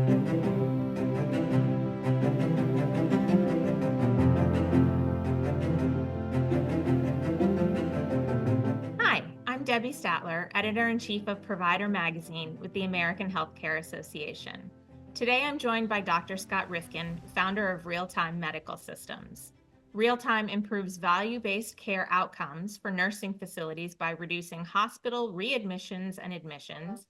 Hi, I'm Debbie Statler, Editor-in-Chief of Provider Magazine with the American Healthcare Association. Today I'm joined by Dr. Scott Rifkin, founder of Real-Time Medical Systems. Real-Time improves value-based care outcomes for nursing facilities by reducing hospital readmissions and admissions,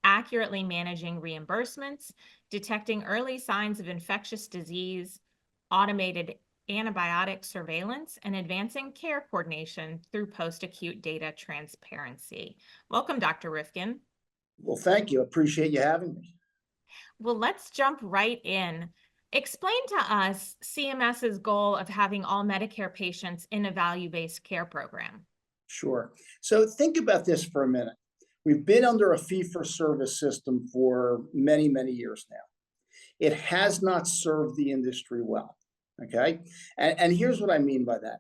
accurately managing reimbursements, detecting early signs of infectious disease, automated antibiotic surveillance, and advancing care coordination through post-acute data transparency. Welcome, Dr. Rifkin. Well, thank you. Appreciate you having me. Well, let's jump right in. Explain to us CMS's goal of having all Medicare patients in a value-based care program. Sure. So think about this for a minute. We've been under a fee-for-service system for many, many years now. It has not served the industry well. Okay. And here's what I mean by that.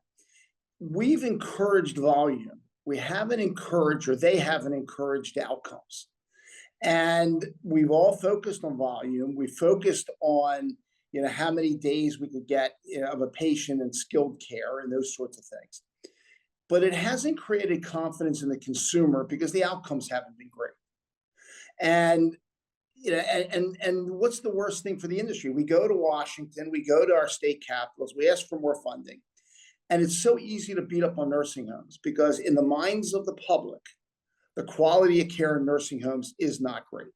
We've encouraged volume. We haven't encouraged, or they haven't encouraged outcomes. And we've all focused on volume. We focused on, how many days we could get of a patient in skilled care and those sorts of things. But it hasn't created confidence in the consumer because the outcomes haven't been great. And and what's the worst thing for the industry? We go to Washington, we go to our state capitals, we ask for more funding. And it's so easy to beat up on nursing homes because in the minds of the public, the quality of care in nursing homes is not great.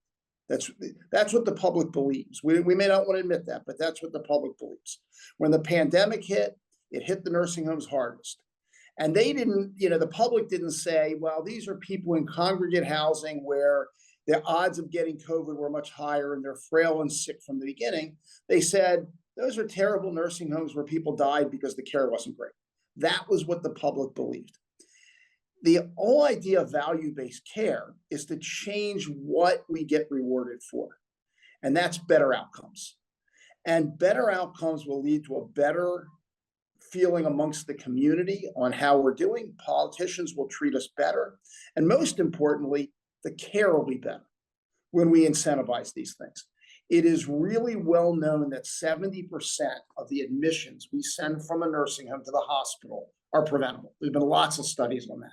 That's what the public believes. We may not want to admit that, but that's what the public believes. When the pandemic hit, it hit the nursing homes hardest. And they didn't, the public didn't say, well, these are people in congregate housing where the odds of getting COVID were much higher and they're frail and sick from the beginning. They said, those are terrible nursing homes where people died because the care wasn't great. That was what the public believed. The whole idea of value-based care is to change what we get rewarded for, and that's better outcomes. And better outcomes will lead to a better feeling amongst the community on how we're doing. Politicians will treat us better. And most importantly, the care will be better when we incentivize these things. It is really well known that 70% of the admissions we send from a nursing home to the hospital are preventable. There's been lots of studies on that.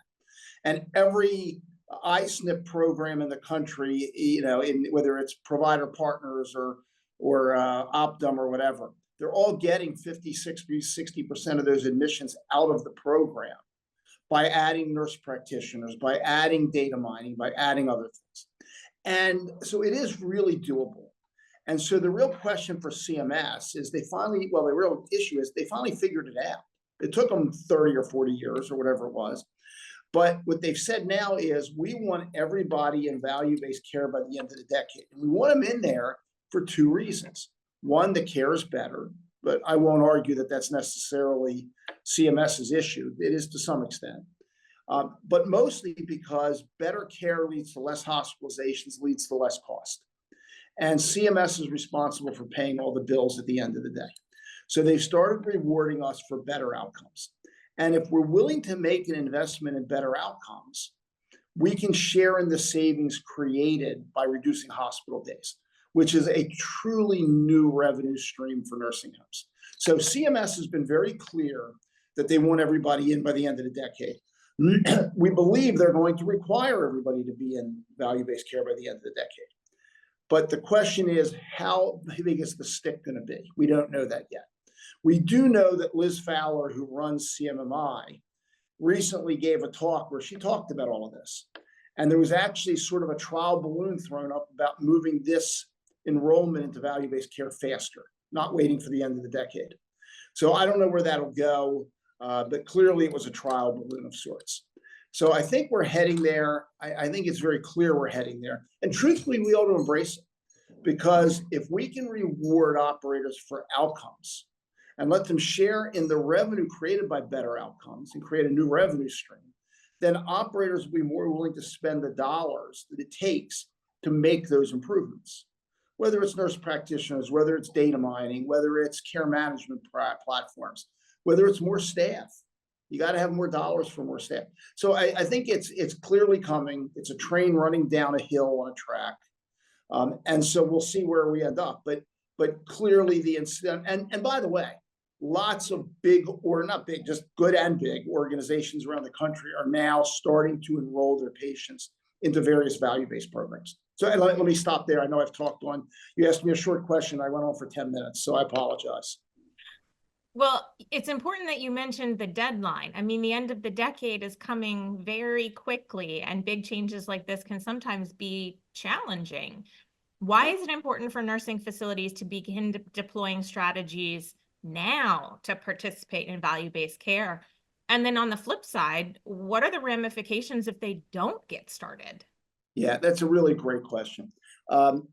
And every ISNP program in the country, whether it's provider partners or Optum or whatever, they're all getting 50, 60% of those admissions out of the program by adding nurse practitioners, by adding data mining, by adding other things. And so it is really doable. And so the real question for CMS is the real issue is they finally figured it out. It took them 30 or 40 years or whatever it was. But what they've said now is we want everybody in value-based care by the end of the decade. And we want them in there for two reasons. One, the care is better, but I won't argue that that's necessarily CMS's issue. It is to some extent. But mostly because better care leads to less hospitalizations, leads to less cost. And CMS is responsible for paying all the bills at the end of the day. So they've started rewarding us for better outcomes. And if we're willing to make an investment in better outcomes, we can share in the savings created by reducing hospital days, which is a truly new revenue stream for nursing homes. So CMS has been very clear that they want everybody in by the end of the decade. We believe they're going to require everybody to be in value-based care by the end of the decade. But the question is, how big is the stick going to be? We don't know that yet. We do know that Liz Fowler, who runs CMMI, recently gave a talk where she talked about all of this. And there was actually sort of a trial balloon thrown up about moving this enrollment into value-based care faster, not waiting for the end of the decade. So I don't know where that'll go, but clearly it was a trial balloon of sorts. So I think we're heading there. I think it's very clear we're heading there. And truthfully, we ought to embrace it, because if we can reward operators for outcomes and let them share in the revenue created by better outcomes and create a new revenue stream, then operators will be more willing to spend the dollars that it takes to make those improvements. Whether it's nurse practitioners, whether it's data mining, whether it's care management platforms, whether it's more staff. You got to have more dollars for more staff. So I think it's clearly coming. It's a train running down a hill on a track. And so we'll see where we end up. But clearly the incident, and by the way, lots of big, or not big, just good and big organizations around the country are now starting to enroll their patients into various value-based programs. So let me stop there. I know I've talked on. You asked me a short question. I went on for 10 minutes, so I apologize. Well, it's important that you mentioned the deadline. I mean, the end of the decade is coming very quickly, and big changes like this can sometimes be challenging. Why is it important for nursing facilities to begin deploying strategies now to participate in value-based care? And then on the flip side, what are the ramifications if they don't get started? Yeah, that's a really great question. Um,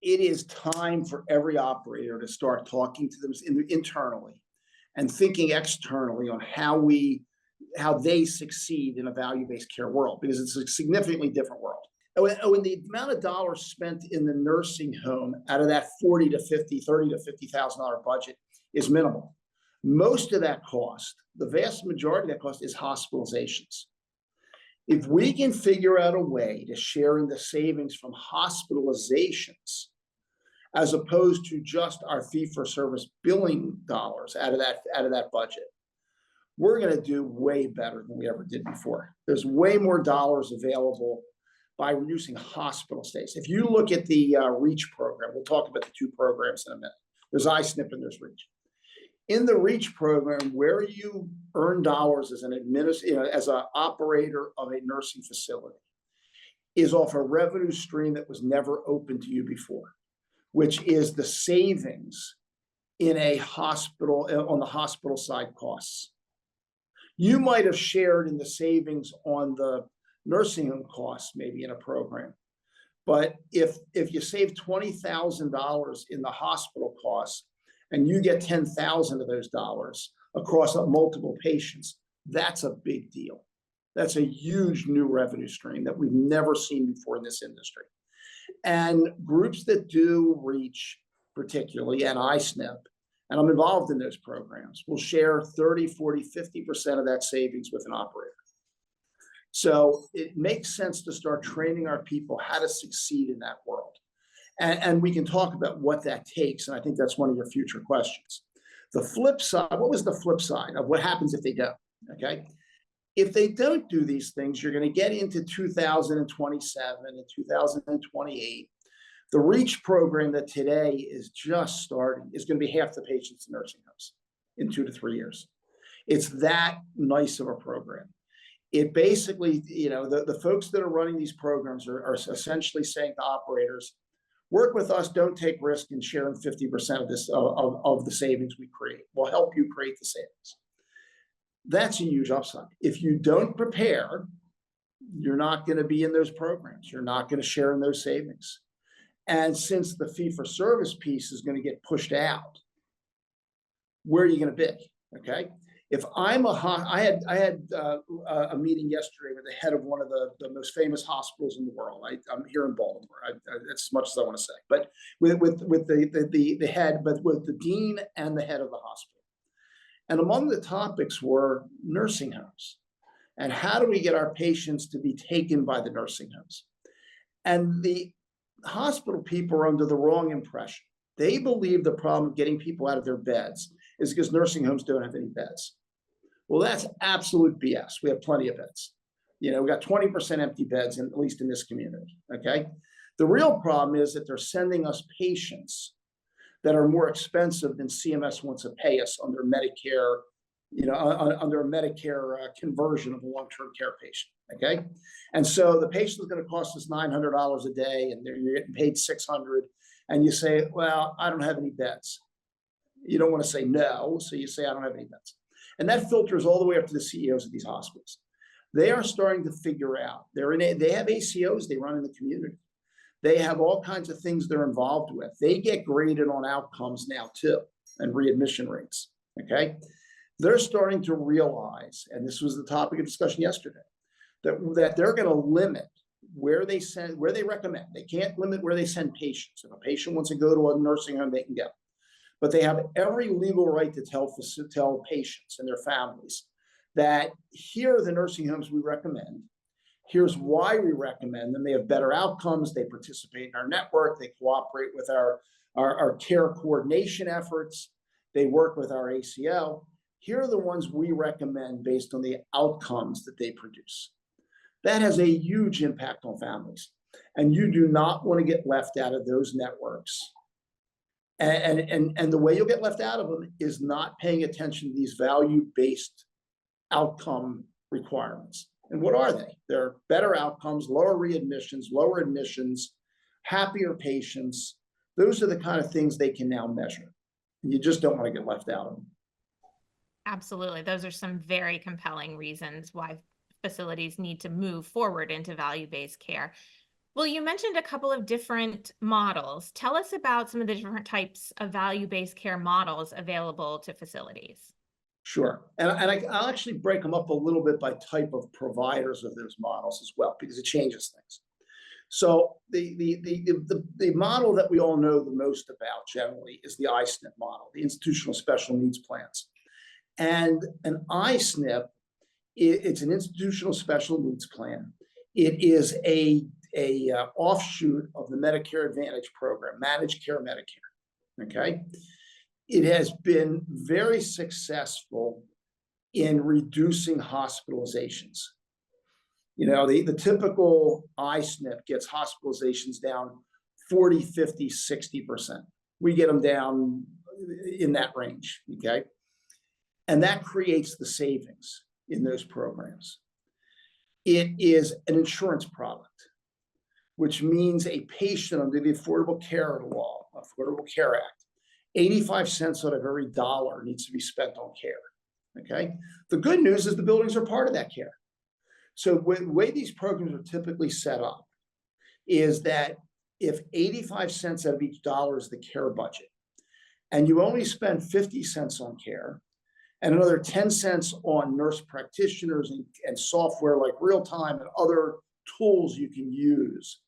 it is time for every operator to start talking to them internally and thinking externally on how they succeed in a value-based care world, because it's a significantly different world. And the amount of dollars spent in the nursing home out of that 40 to 50, 30 to $50,000 budget is minimal. Most of that cost, the vast majority of that cost, is hospitalizations. If we can figure out a way to share in the savings from hospitalizations, as opposed to just our fee-for-service billing dollars out of that budget, we're going to do way better than we ever did before. There's way more dollars available by reducing hospital stays. If you look at the REACH program, we'll talk about the two programs in a minute. There's iSNP and there's REACH. In the REACH program, where you earn dollars as an as an operator of a nursing facility, is off a revenue stream that was never open to you before, which is the savings in a hospital, on the hospital side costs. You might have shared in the savings on the nursing home costs, maybe in a program. But if you save $20,000 in the hospital costs and you get 10,000 of those dollars across multiple patients, that's a big deal. That's a huge new revenue stream that we've never seen before in this industry. And groups that do REACH, particularly, and iSNP, and I'm involved in those programs, will share 30, 40, 50% of that savings with an operator. So it makes sense to start training our people how to succeed in that world. And we can talk about what that takes, and I think that's one of your future questions. The flip side, what was the flip side of what happens if they don't? Okay. If they don't do these things, you're going to get into 2027 and 2028. The REACH program that today is just starting is going to be half the patients in nursing homes in 2 to 3 years. It's that nice of a program. It basically, the folks that are running these programs are essentially saying to operators, work with us, don't take risk in sharing 50% of this of the savings we create. We'll help you create the savings. That's a huge upside. If you don't prepare, you're not going to be in those programs. You're not going to share in those savings. And since the fee-for-service piece is going to get pushed out, where are you going to be? Okay. If I'm I had a meeting yesterday with the head of one of the most famous hospitals in the world. I'm here in Baltimore. That's as much as I want to say. But with the head, but with the dean and the head of the hospital. And among the topics were nursing homes and how do we get our patients to be taken by the nursing homes? And the hospital people are under the wrong impression. They believe the problem of getting people out of their beds is because nursing homes don't have any beds. Well, that's absolute BS. We have plenty of beds. We got 20% empty beds, at least in this community. Okay. The real problem is that they're sending us patients that are more expensive than CMS wants to pay us under Medicare, under a Medicare conversion of a long-term care patient. Okay. And so the patient is going to cost us $900 a day and you're getting paid $600. And you say, well, I don't have any beds. You don't want to say no. So you say, I don't have any beds. And that filters all the way up to the CEOs of these hospitals. They are starting to figure out, they have ACOs they run in the community. They have all kinds of things they're involved with. They get graded on outcomes now too, and readmission rates, okay? They're starting to realize, and this was the topic of discussion yesterday, that they're gonna limit where they recommend. They can't limit where they send patients. If a patient wants to go to a nursing home, they can go. But they have every legal right to tell patients and their families that here are the nursing homes we recommend. Here's why we recommend them. They have better outcomes. They participate in our network. They cooperate with our care coordination efforts. They work with our ACO. Here are the ones we recommend based on the outcomes that they produce. That has a huge impact on families. And you do not want to get left out of those networks. And the way you'll get left out of them is not paying attention to these value-based outcome requirements. And what are they? They're better outcomes, lower readmissions, lower admissions, happier patients. Those are the kind of things they can now measure. And you just don't want to get left out of them. Absolutely. Those are some very compelling reasons why facilities need to move forward into value-based care. Well, you mentioned a couple of different models. Tell us about some of the different types of value-based care models available to facilities. Sure. And I'll actually break them up a little bit by type of providers of those models as well, because it changes things. So the model that we all know the most about generally is the I-SNP model, the Institutional Special Needs Plans. And an I-SNP, it's an institutional special needs plan. It is a offshoot of the Medicare Advantage program, managed care Medicare, okay? It has been very successful in reducing hospitalizations. You know, the typical I-SNP gets hospitalizations down 40, 50, 60%. We get them down in that range, okay? And that creates the savings in those programs. It is an insurance product, which means a patient under the Affordable Care Law, Affordable Care Act, 85 cents out of every dollar needs to be spent on care, okay? The good news is the buildings are part of that care. So the way these programs are typically set up is that if 85 cents out of each dollar is the care budget, and you only spend 50 cents on care, and another 10 cents on nurse practitioners and software like Real-Time and other tools you can use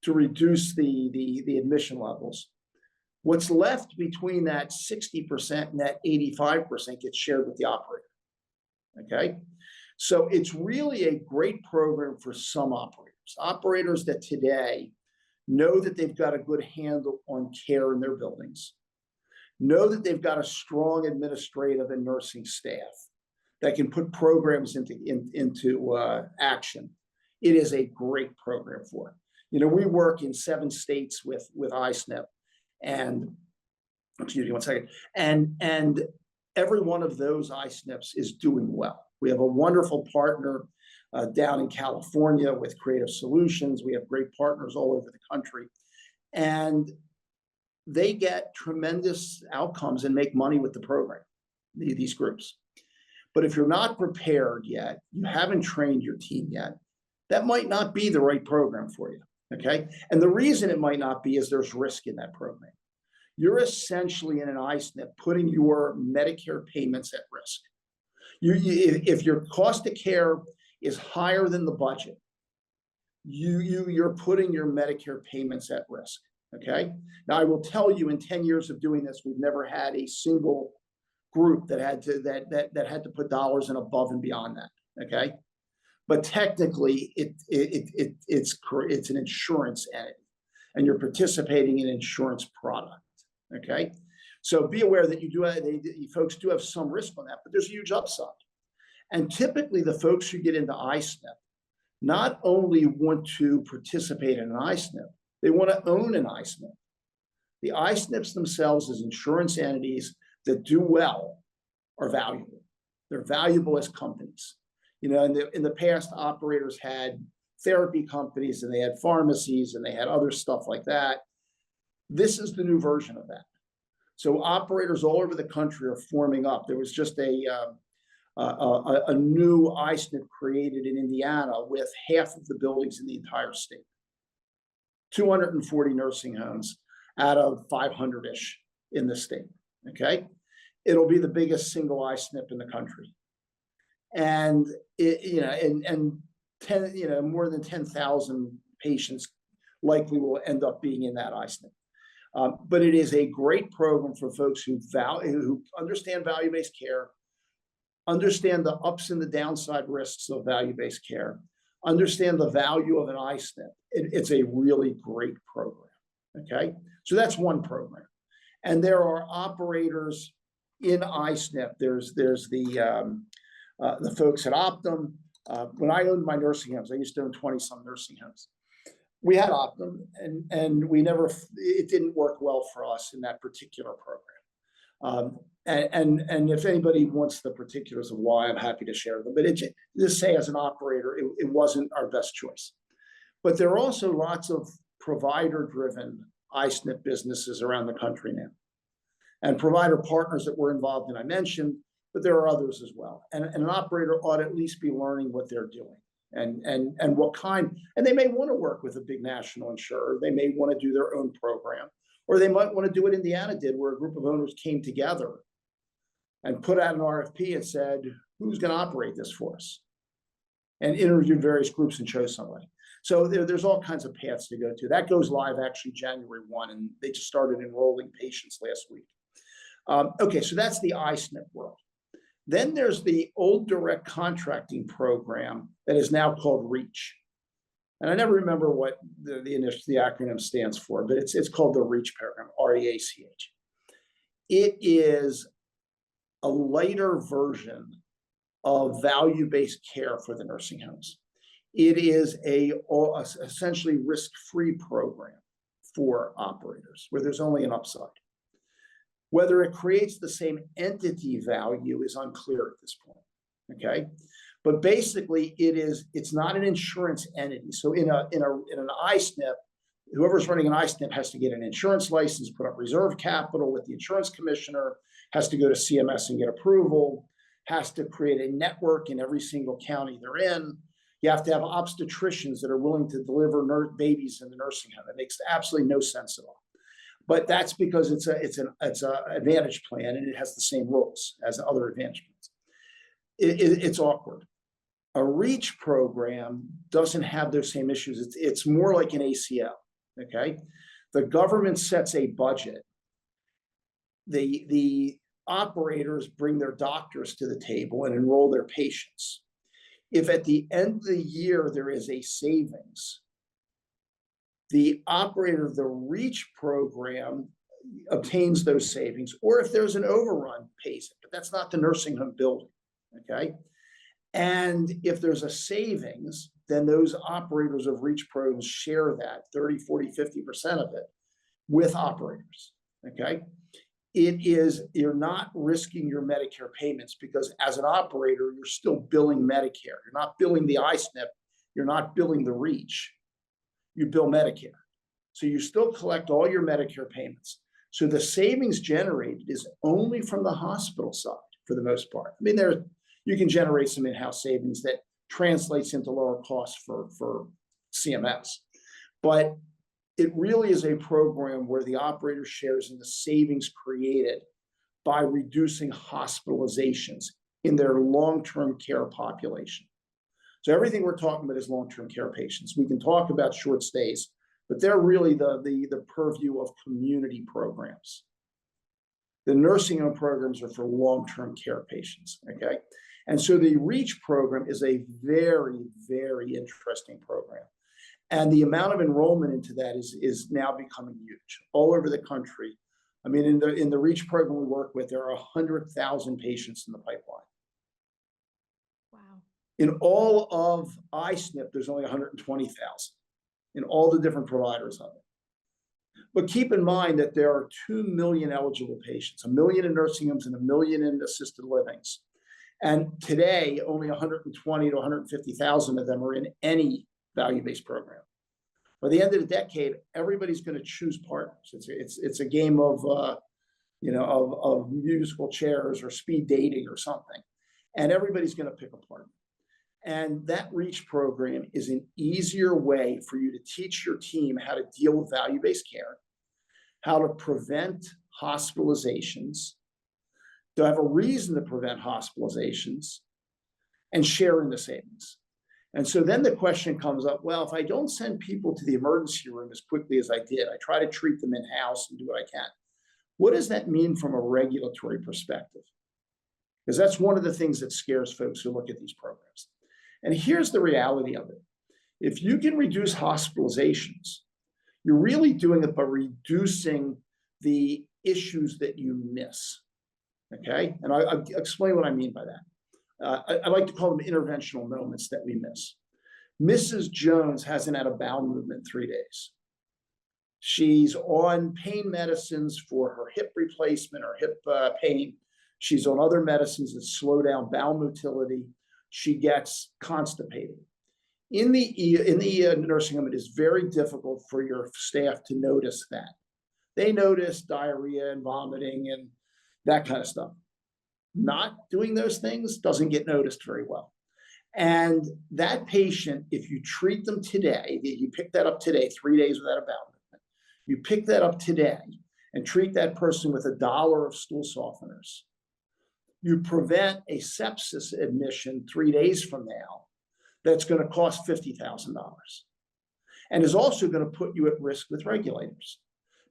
to reduce the admission levels, what's left between that 60% and that 85% gets shared with the operator, okay? So it's really a great program for some operators that today know that they've got a good handle on care in their buildings, know that they've got a strong administrative and nursing staff that can put programs into action. It is a great program for it. You know, we work in 7 states with I-SNP, and excuse me one second, and every one of those I-SNPs is doing well. We have a wonderful partner down in California with Creative Solutions. We have great partners all over the country, and they get tremendous outcomes and make money with the program, these groups. But if you're not prepared yet, you haven't trained your team yet, that might not be the right program for you, okay? And the reason it might not be is there's risk in that program. You're essentially in an I-SNP putting your Medicare payments at risk. If your cost of care is higher than the budget, you're putting your Medicare payments at risk, okay? Now, I will tell you, in 10 years of doing this, we've never had a single group that had to put dollars in above and beyond that, okay? But technically, it's an insurance entity, and you're participating in an insurance product, okay? So be aware that folks do have some risk on that, but there's a huge upside. And typically, the folks who get into I-SNP not only want to participate in an I-SNP, they want to own an I-SNP. The I-SNPs themselves as insurance entities that do well are valuable. They're valuable as companies. You know, in the past, operators had therapy companies and they had pharmacies and they had other stuff like that. This is the new version of that. So operators all over the country are forming up. There was just a new I-SNP created in Indiana with half of the buildings in the entire state. 240 nursing homes out of 500-ish in the state, okay? It'll be the biggest single I-SNP in the country. And more than 10,000 patients likely will end up being in that I-SNP. But it is a great program for folks who understand value-based care, understand the ups and the downside risks of value-based care, understand the value of an iSNP. It's a really great program, okay? So that's one program. And there are operators in iSNP. There's the folks at Optum. When I owned my nursing homes, I used to own 20-some nursing homes. We had Optum, and it didn't work well for us in that particular program. And if anybody wants the particulars of why, I'm happy to share them. But just say as an operator, it wasn't our best choice. But there are also lots of provider-driven iSNP businesses around the country now, and provider partners that we're involved in. I mentioned, but there are others as well. And an operator ought to at least be learning what they're doing and what kind. And they may want to work with a big national insurer. They may want to do their own program, or they might want to do what Indiana did, where a group of owners came together and put out an RFP and said, who's going to operate this for us? And interviewed various groups and chose somebody. So there's all kinds of paths to go to. That goes live actually January 1, and they just started enrolling patients last week. Okay, so that's the iSNP world. Then there's the old direct contracting program that is now called REACH. And I never remember what the acronym stands for, but it's called the REACH program, REACH. It is a lighter version of value-based care for the nursing homes. It is a essentially risk-free program for operators where there's only an upside. Whether it creates the same entity value is unclear at this point, okay? But basically, it's not an insurance entity. So in an iSNP, whoever's running an iSNP has to get an insurance license, put up reserve capital with the insurance commissioner, has to go to CMS and get approval, has to create a network in every single county they're in. You have to have obstetricians that are willing to deliver babies in the nursing home. It makes absolutely no sense at all. But that's because it's an Advantage plan, and it has the same rules as other Advantage plans. It's awkward. A REACH program doesn't have those same issues. It's more like an ACO, okay? The government sets a budget. The operators bring their doctors to the table and enroll their patients. If at the end of the year there is a savings, the operator of the REACH program obtains those savings, or if there's an overrun, pays it. But that's not the nursing home building, okay? And if there's a savings, then those operators of REACH programs share that 30, 40, 50% of it with operators, okay? You're not risking your Medicare payments, because as an operator, you're still billing Medicare. You're not billing the iSNP. You're not billing the REACH. You bill Medicare. So you still collect all your Medicare payments. So the savings generated is only from the hospital side for the most part. I mean, you can generate some in-house savings that translates into lower costs for CMS. But it really is a program where the operator shares in the savings created by reducing hospitalizations in their long-term care population. So everything we're talking about is long-term care patients. We can talk about short stays, but they're really the purview of community programs. The nursing home programs are for long-term care patients, okay? And so the REACH program is a very, very interesting program. And the amount of enrollment into that is now becoming huge all over the country. I mean, in the REACH program we work with, there are 100,000 patients in the pipeline. Wow. In all of iSNP, there's only 120,000 in all the different providers of it. But keep in mind that there are 2 million eligible patients, 1 million in nursing homes and 1 million in assisted livings. And today, only 120 to 150,000 of them are in any value-based program. By the end of the decade, everybody's going to choose partners. It's a game of musical chairs or speed dating or something, and everybody's going to pick a partner. And that REACH program is an easier way for you to teach your team how to deal with value-based care, how to prevent hospitalizations, to have a reason to prevent hospitalizations, and share in the savings. And so then the question comes up, well, if I don't send people to the emergency room as quickly as I did, I try to treat them in-house and do what I can. What does that mean from a regulatory perspective? Because that's one of the things that scares folks who look at these programs. And here's the reality of it. If you can reduce hospitalizations, you're really doing it by reducing the issues that you miss. Okay, and I'll explain what I mean by that. I like to call them interventional moments that we miss. Mrs. Jones hasn't had a bowel movement in 3 days. She's on pain medicines for her hip replacement or hip pain. She's on other medicines that slow down bowel motility. She gets constipated. In the nursing home, it is very difficult for your staff to notice that. They notice diarrhea and vomiting and that kind of stuff. Not doing those things doesn't get noticed very well. And that patient, if you treat them today, you pick that up today, 3 days without a bowel movement, you pick that up today and treat that person with $1 of stool softeners, you prevent a sepsis admission 3 days from now that's going to cost $50,000 and is also going to put you at risk with regulators.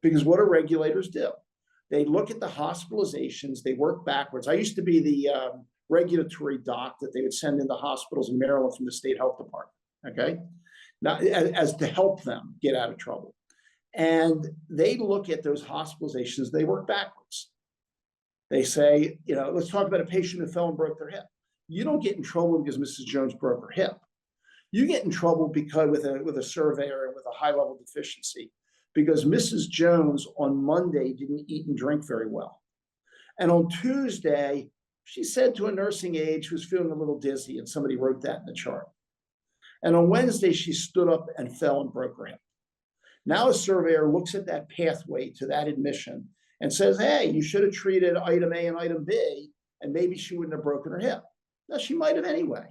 Because what do regulators do? They look at the hospitalizations, they work backwards. I used to be the regulatory doc that they would send into hospitals in Maryland from the state health department, okay? Now, as to help them get out of trouble. And they look at those hospitalizations, they work backwards. They say, you know, let's talk about a patient who fell and broke their hip. You don't get in trouble because Mrs. Jones broke her hip. You get in trouble because with a surveyor and with a high level deficiency, because Mrs. Jones on Monday didn't eat and drink very well. And on Tuesday, she said to a nursing aide she was feeling a little dizzy, and somebody wrote that in the chart. And on Wednesday, she stood up and fell and broke her hip. Now a surveyor looks at that pathway to that admission and says, hey, you should have treated item A and item B, and maybe she wouldn't have broken her hip. Now, she might have anyway,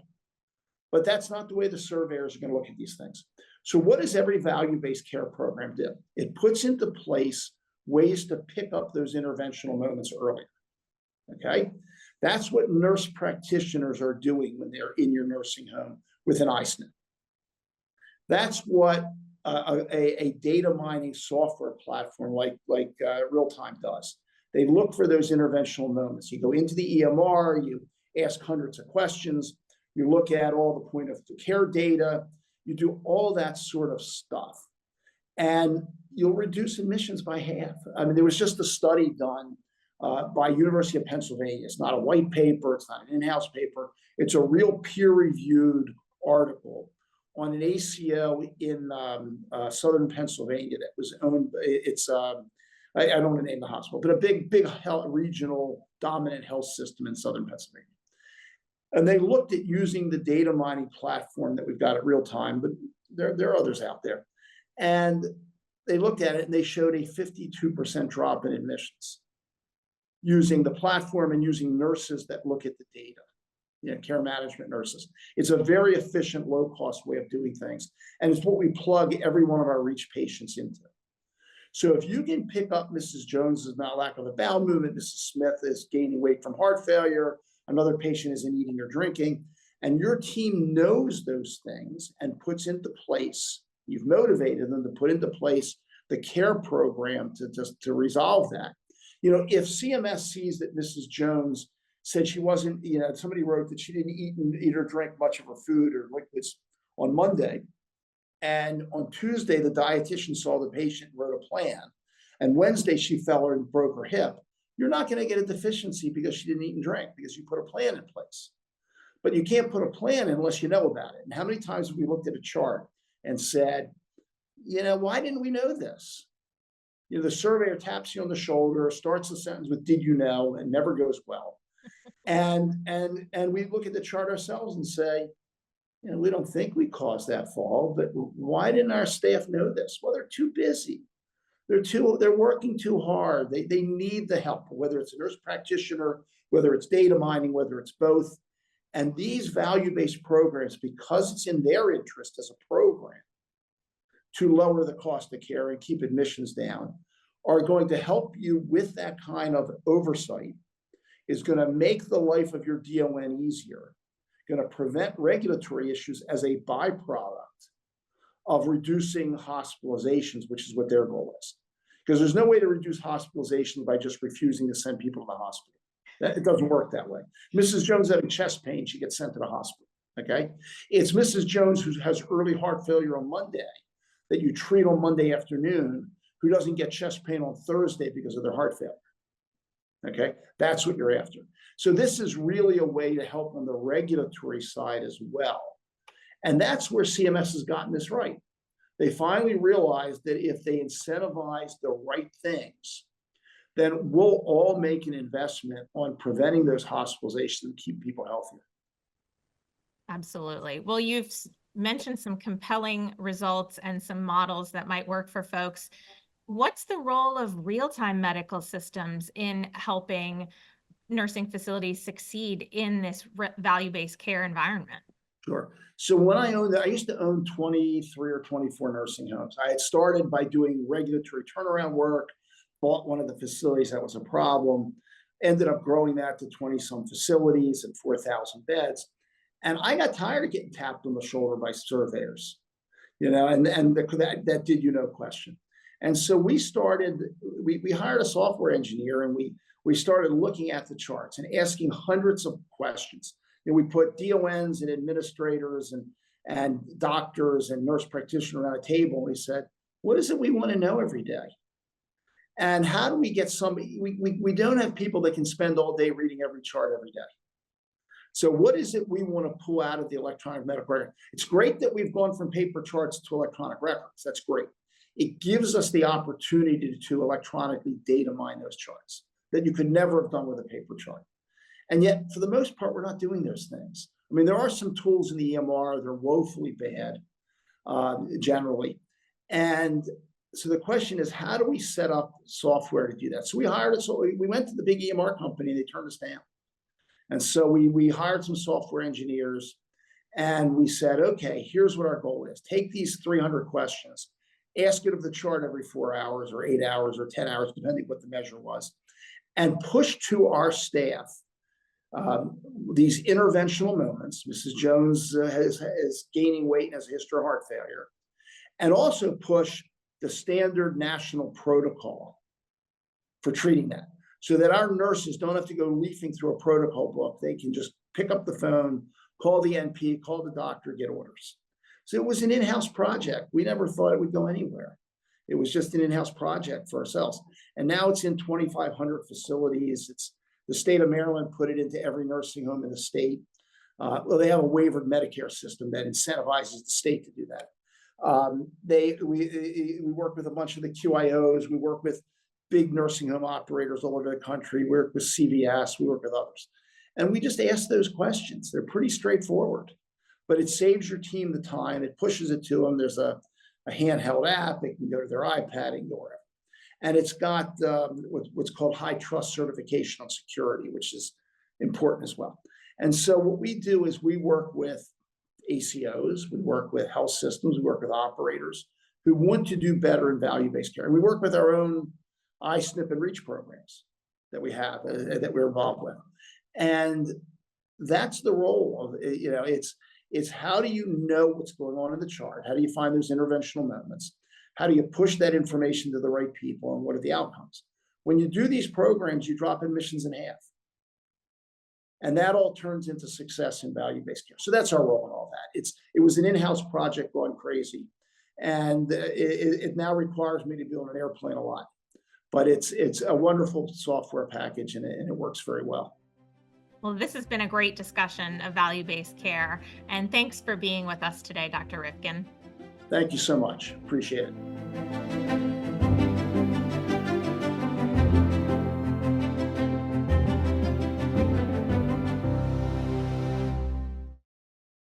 but that's not the way the surveyors are going to look at these things. So what does every value-based care program do? It puts into place ways to pick up those interventional moments earlier, okay? That's what nurse practitioners are doing when they're in your nursing home with an iSNP. That's what a data mining software platform like Realtime does. They look for those interventional moments. You go into the EMR, you ask hundreds of questions, you look at all the point of care data, you do all that sort of stuff, and you'll reduce admissions by half. I mean, there was just a study done by University of Pennsylvania. It's not a white paper, it's not an in-house paper, it's a real peer-reviewed article on an ACO in southern Pennsylvania that was owned, I don't want to name the hospital, but a big health, regional dominant health system in southern Pennsylvania. And they looked at using the data mining platform that we've got at Realtime, but there are others out there. And they looked at it and they showed a 52% drop in admissions using the platform and using nurses that look at the data, you know, care management nurses. It's a very efficient, low-cost way of doing things. And it's what we plug every one of our REACH patients into. So if you can pick up Mrs. Jones's lack of a bowel movement, Mrs. Smith is gaining weight from heart failure, another patient isn't eating or drinking, and your team knows those things and puts into place, you've motivated them to put into place the care program to resolve that. You know, if CMS sees that Mrs. Jones said she wasn't, you know, somebody wrote that she didn't eat or drink much of her food or liquids on Monday, and on Tuesday, the dietitian saw the patient and wrote a plan, and Wednesday she fell and broke her hip, you're not going to get a deficiency because she didn't eat and drink, because you put a plan in place. But you can't put a plan unless you know about it. And how many times have we looked at a chart and said, you know, why didn't we know this? You know, the surveyor taps you on the shoulder, starts the sentence with "did you know," and never goes well. And we look at the chart ourselves and say, you know, we don't think we caused that fall, but why didn't our staff know this? Well, they're too busy. They're working too hard. They need the help, whether it's a nurse practitioner, whether it's data mining, whether it's both. And these value-based programs, because it's in their interest as a program to lower the cost of care and keep admissions down, are going to help you with that kind of oversight, is going to make the life of your DON easier, going to prevent regulatory issues as a byproduct of reducing hospitalizations, which is what their goal is. Because there's no way to reduce hospitalizations by just refusing to send people to the hospital. It doesn't work that way. Mrs. Jones having chest pain, she gets sent to the hospital. Okay. It's Mrs. Jones who has early heart failure on Monday that you treat on Monday afternoon who doesn't get chest pain on Thursday because of their heart failure. Okay. That's what you're after. So this is really a way to help on the regulatory side as well. And that's where CMS has gotten this right. They finally realized that if they incentivize the right things, then we'll all make an investment on preventing those hospitalizations and keep people healthier. Absolutely. Well, you've mentioned some compelling results and some models that might work for folks. What's the role of real-time medical systems in helping nursing facilities succeed in this value-based care environment? Sure. So when I used to own 23 or 24 nursing homes. I had started by doing regulatory turnaround work, bought one of the facilities that was a problem, ended up growing that to 20 some facilities and 4,000 beds. And I got tired of getting tapped on the shoulder by surveyors, that did you no question. And so we hired a software engineer and we started looking at the charts and asking hundreds of questions. And we put DONs and administrators and doctors and nurse practitioners around a table. And we said, what is it we want to know every day? And how do we get somebody? We don't have people that can spend all day reading every chart every day. So what is it we want to pull out of the electronic medical record? It's great that we've gone from paper charts to electronic records. That's great. It gives us the opportunity to electronically data mine those charts that you could never have done with a paper chart. And yet, for the most part, we're not doing those things. I mean, there are some tools in the EMR, they're woefully bad, generally. And so the question is, how do we set up software to do that? So we went to the big EMR company and they turned us down. And so we hired some software engineers and we said, okay, here's what our goal is. Take these 300 questions, ask it of the chart every 4 hours or 8 hours or 10 hours, depending what the measure was, and push to our staff these interventional moments. Mrs. Jones is gaining weight and has a history of heart failure, and also push the standard national protocol for treating that so that our nurses don't have to go leafing through a protocol book. They can just pick up the phone, call the NP, call the doctor, get orders. So it was an in-house project. We never thought it would go anywhere. It was just an in-house project for ourselves. And now it's in 2,500 facilities. The state of Maryland put it into every nursing home in the state. Well, they have a waivered Medicare system that incentivizes the state to do that. We work with a bunch of the QIOs. We work with big nursing home operators all over the country. We work with CVS. We work with others. And we just ask those questions. They're pretty straightforward, but it saves your team the time. It pushes it to them. There's a handheld app. They can go to their iPad and go wherever. And it's got what's called high trust certification on security, which is important as well. And so what we do is we work with ACOs, we work with health systems, we work with operators who want to do better in value-based care. And we work with our own iSNP and REACH programs that we have, that we're involved with. And that's the role of, it's how do you know what's going on in the chart? How do you find those interventional moments? How do you push that information to the right people, and what are the outcomes? When you do these programs, you drop admissions in half. And that all turns into success in value-based care. So that's our role in all that. It was an in-house project going crazy. And it now requires me to be on an airplane a lot. But it's a wonderful software package and it works very well. Well, this has been a great discussion of value-based care. And thanks for being with us today, Dr. Rifkin. Thank you so much. Appreciate it.